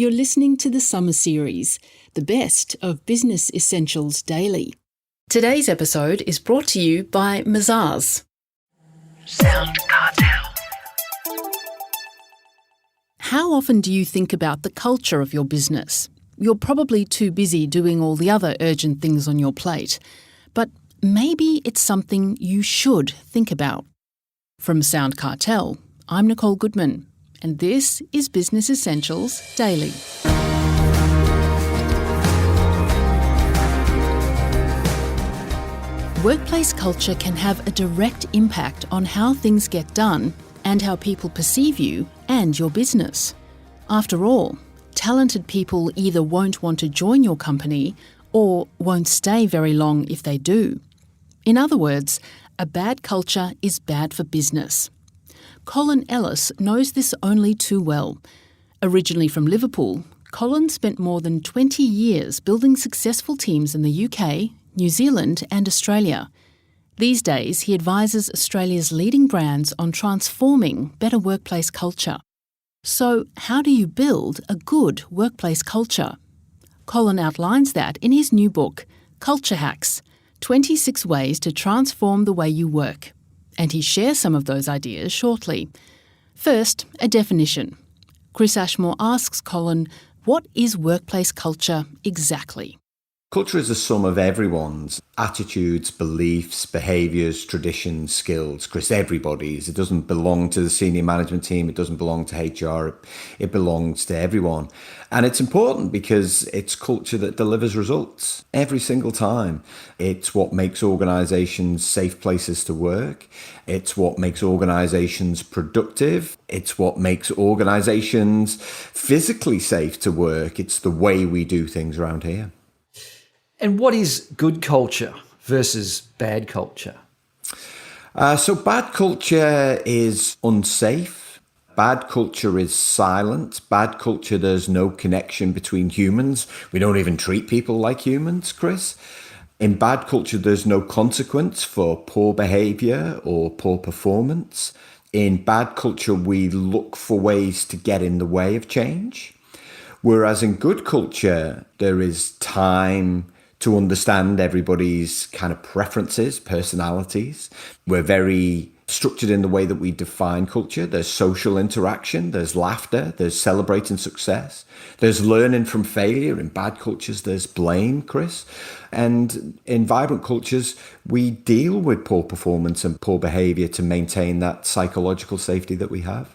You're listening to the Summer Series, the best of Business Essentials Daily. Today's episode is brought to you by Mazars. SoundCartel. How often do you think about the culture of your business? You're probably too busy doing all the other urgent things on your plate, but maybe it's something you should think about. From SoundCartel, I'm Nicole Goodman, and this is Business Essentials Daily. Workplace culture can have a direct impact on how things get done and how people perceive you and your business. After all, talented people either won't want to join your company or won't stay very long if they do. In other words, a bad culture is bad for business. Colin Ellis knows this only too well. Originally from Liverpool, Colin spent more than 20 years building successful teams in the UK, New Zealand and Australia. These days, he advises Australia's leading brands on transforming better workplace culture. So, how do you build a good workplace culture? Colin outlines that in his new book, Culture Hacks, 26 Ways to Transform the Way You Work. And he shares some of those ideas shortly. First, a definition. Chris Ashmore asks Colin, what is workplace culture exactly? Culture is a sum of everyone's attitudes, beliefs, behaviours, traditions, skills. Chris, everybody's. It doesn't belong to the senior management team. It doesn't belong to HR. It belongs to everyone. And it's important because it's culture that delivers results every single time. It's what makes organisations safe places to work. It's what makes organisations productive. It's what makes organisations physically safe to work. It's the way we do things around here. And what is good culture versus bad culture? So bad culture is unsafe. Bad culture is silent. Bad culture, there's no connection between humans. We don't even treat people like humans, Chris. In bad culture, there's no consequence for poor behaviour or poor performance. In bad culture, we look for ways to get in the way of change. Whereas in good culture, there is time to understand everybody's kind of preferences, personalities. We're very structured in the way that we define culture. There's social interaction, there's laughter, there's celebrating success, there's learning from failure. In bad cultures, there's blame, Chris. And in vibrant cultures, we deal with poor performance and poor behaviour to maintain that psychological safety that we have.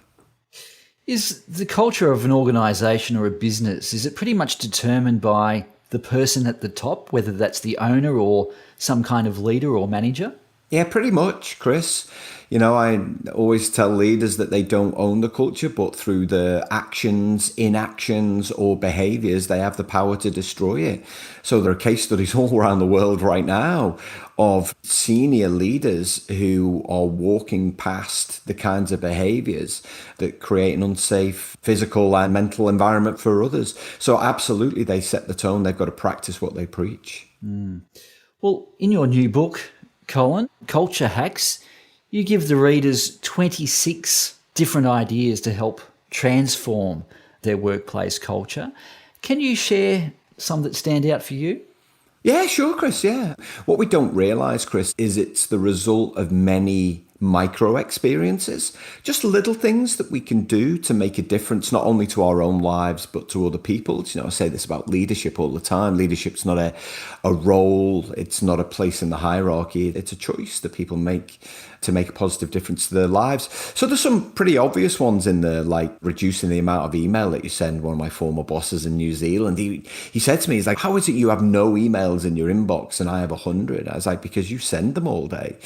Is the culture of an organisation or a business, is it pretty much determined by the person at the top, whether that's the owner or some kind of leader or manager? Yeah, pretty much, Chris. You know, I always tell leaders that they don't own the culture, but through the actions, inactions, or behaviours, they have the power to destroy it. So there are case studies all around the world right now of senior leaders who are walking past the kinds of behaviours that create an unsafe physical and mental environment for others. So absolutely, they set the tone. They've got to practice what they preach. Well, in your new book, Colin, Culture Hacks, you give the readers 26 different ideas to help transform their workplace culture. Can you share some that stand out for you? Yeah, sure, Chris, yeah. What we don't realise, Chris, is it's the result of many micro experiences, just little things that we can do to make a difference, not only to our own lives, but to other people's. You know, I say this about leadership all the time. Leadership's not a role. It's not a place in the hierarchy. It's a choice that people make to make a positive difference to their lives. So there's some pretty obvious ones in there, like reducing the amount of email that you send. One of my former bosses in New Zealand, he said to me, he's like, how is it you have no emails in your inbox and I have 100? I was like, because you send them all day.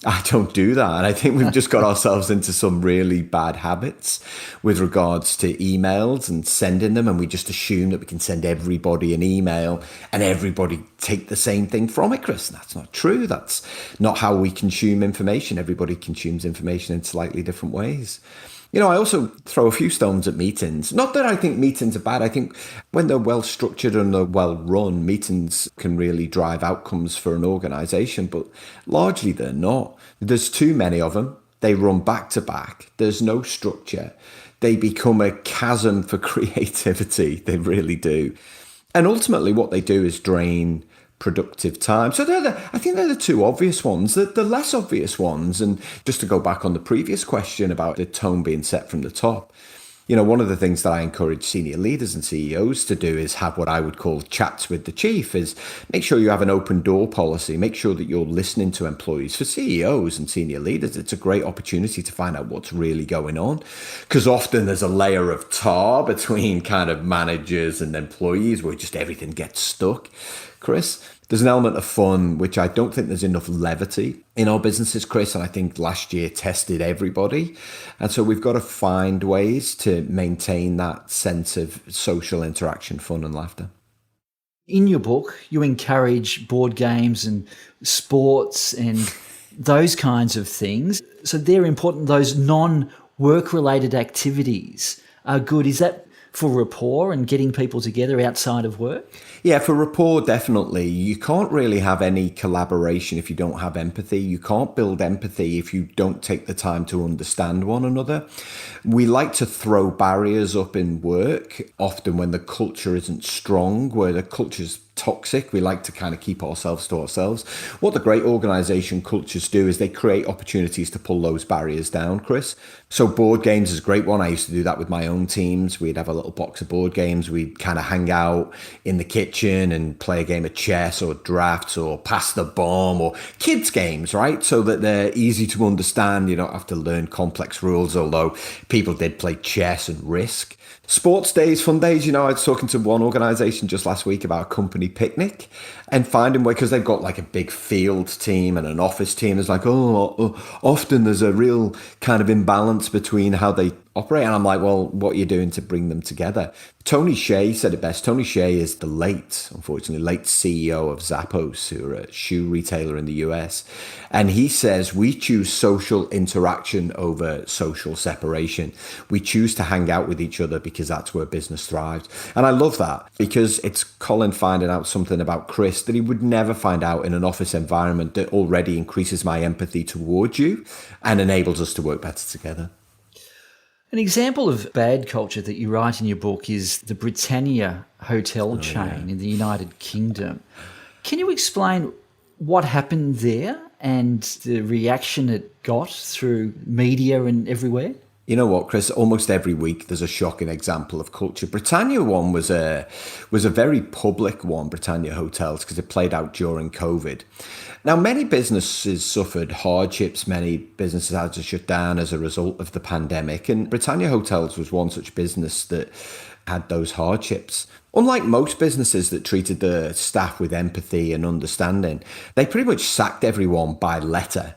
I don't do that. And I think we've just got ourselves into some really bad habits with regards to emails and sending them. And we just assume that we can send everybody an email and everybody take the same thing from it, Chris. That's not true. That's not how we consume information. Everybody consumes information in slightly different ways. You know, I also throw a few stones at meetings. Not that I think meetings are bad. I think when they're well structured and they're well run, meetings can really drive outcomes for an organisation, but largely they're not. There's too many of them. They run back to back. There's no structure. they become a chasm for creativity. They really do. And ultimately what they do is drain productive time. So I think they're the two obvious ones. The less obvious ones, and just to go back on the previous question about the tone being set from the top, one of the things that I encourage senior leaders and CEOs to do is have what I would call chats with the chief, is make sure you have an open door policy, make sure that you're listening to employees. For CEOs and senior leaders, it's a great opportunity to find out what's really going on, because often there's a layer of tar between kind of managers and employees where just everything gets stuck. Chris, there's an element of fun, which I don't think there's enough levity in our businesses, Chris, and I think last year tested everybody. And so we've got to find ways to maintain that sense of social interaction, fun and laughter. In your book, you encourage board games and sports and those kinds of things. So they're important. Those non-work related activities are good. Is that for rapport and getting people together outside of work? Yeah, for rapport, definitely. You can't really have any collaboration if you don't have empathy. You can't build empathy if you don't take the time to understand one another. We like to throw barriers up in work, often when the culture isn't strong, where the culture's toxic. We like to kind of keep ourselves to ourselves. What the great organization cultures do is they create opportunities to pull those barriers down, Chris. So board games is a great one. I used to do that with my own teams. We'd have a little box of board games. We'd kind of hang out in the kitchen and play a game of chess or drafts or pass the bomb or kids games, right? So that they're easy to understand. You don't have to learn complex rules, although people did play chess and Risk. Sports days, fun days. I was talking to one organization just last week about a company picnic and finding way, because they've got like a big field team and an office team. It's like, often there's a real kind of imbalance between how they operate. And I'm like, well, what are you doing to bring them together? Tony Hsieh said it best. Tony Hsieh is the unfortunately late CEO of Zappos, who are a shoe retailer in the US. And he says, we choose social interaction over social separation. We choose to hang out with each other because that's where business thrives. And I love that, because it's Colin finding out something about Chris that he would never find out in an office environment that already increases my empathy towards you and enables us to work better together. An example of bad culture that you write in your book is the Britannia hotel chain in the United Kingdom. Can you explain what happened there and the reaction it got through media and everywhere? You know what, Chris? Almost every week there's a shocking example of culture. Britannia one was a very public one, Britannia Hotels, because it played out during COVID. Now, many businesses suffered hardships. Many businesses had to shut down as a result of the pandemic. And Britannia Hotels was one such business that had those hardships. Unlike most businesses that treated the staff with empathy and understanding, they pretty much sacked everyone by letter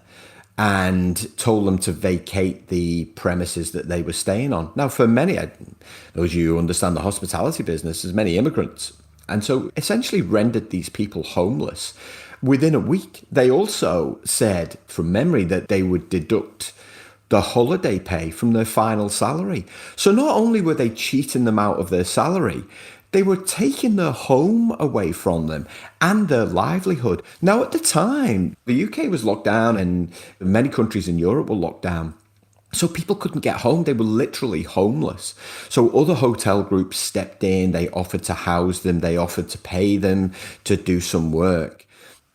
and told them to vacate the premises that they were staying on. Now, for many, those of you who understand the hospitality business, there's many immigrants. And so essentially rendered these people homeless within a week. They also said, from memory, that they would deduct the holiday pay from their final salary. So not only were they cheating them out of their salary, they were taking their home away from them and their livelihood. Now, at the time, the UK was locked down and many countries in Europe were locked down. So people couldn't get home. They were literally homeless. So other hotel groups stepped in. They offered to house them. They offered to pay them to do some work.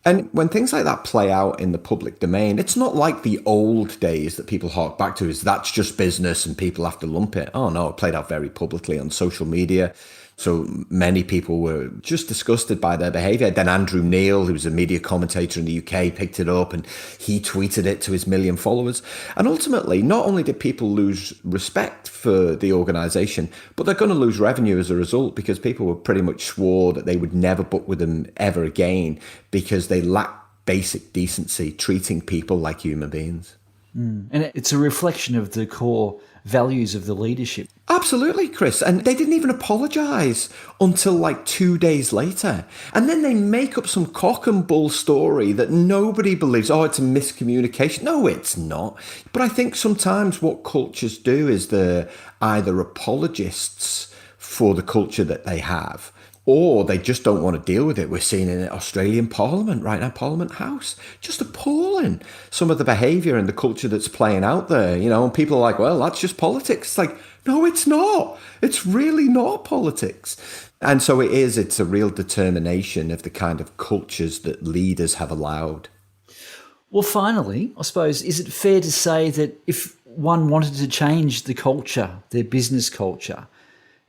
And when things like that play out in the public domain, it's not like the old days that people hark back to, is that's just business and people have to lump it. Oh no, it played out very publicly on social media. So many people were just disgusted by their behaviour. Then Andrew Neil, who was a media commentator in the UK, picked it up and he tweeted it to his 1 million followers. And ultimately, not only did people lose respect for the organisation, but they're going to lose revenue as a result, because people were pretty much swore that they would never book with them ever again because they lacked basic decency, treating people like human beings. And it's a reflection of the core values of the leadership. Absolutely, Chris. And they didn't even apologise until like 2 days later. And then they make up some cock and bull story that nobody believes. Oh, it's a miscommunication. No, it's not. But I think sometimes what cultures do is they're either apologists for the culture that they have, or they just don't want to deal with it. We're seeing in Australian Parliament right now, Parliament House, just appalling some of the behaviour and the culture that's playing out there, and people are like, well, that's just politics. It's like, No, it's not. It's really not politics. And so it's a real determination of the kind of cultures that leaders have allowed. Well, finally, I suppose, is it fair to say that if one wanted to change the culture, their business culture,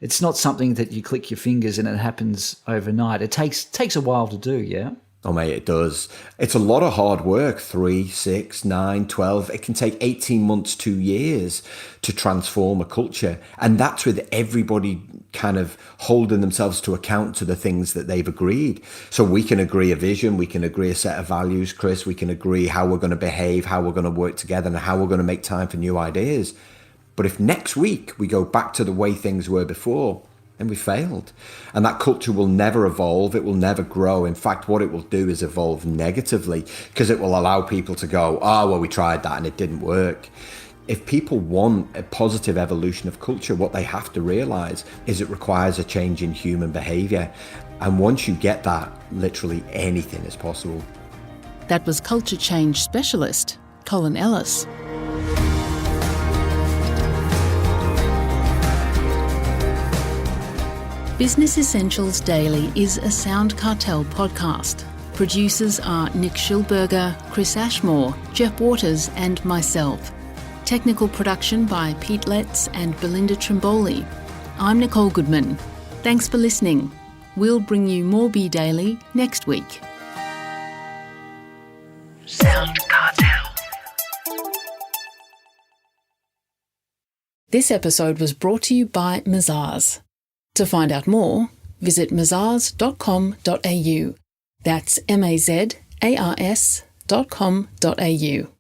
it's not something that you click your fingers and it happens overnight. It takes a while to do, yeah? Oh, mate, it does. It's a lot of hard work, 3, 6, 9, 12. It can take 18 months, 2 years to transform a culture. And that's with everybody kind of holding themselves to account to the things that they've agreed. So we can agree a vision, we can agree a set of values, Chris, we can agree how we're going to behave, how we're going to work together, and how we're going to make time for new ideas. But if next week we go back to the way things were before, then we failed. And that culture will never evolve. It will never grow. In fact, what it will do is evolve negatively, because it will allow people to go, oh, well, we tried that and it didn't work. If people want a positive evolution of culture, what they have to realize is it requires a change in human behavior. And once you get that, literally anything is possible. That was culture change specialist Colin Ellis. Business Essentials Daily is a SoundCartel podcast. Producers are Nick Schilberger, Chris Ashmore, Jeff Waters and myself. Technical production by Pete Letts and Belinda Trimboli. I'm Nicole Goodman. Thanks for listening. We'll bring you more Be Daily next week. SoundCartel. This episode was brought to you by Mazars. To find out more, visit mazars.com.au. That's mazars.com.au.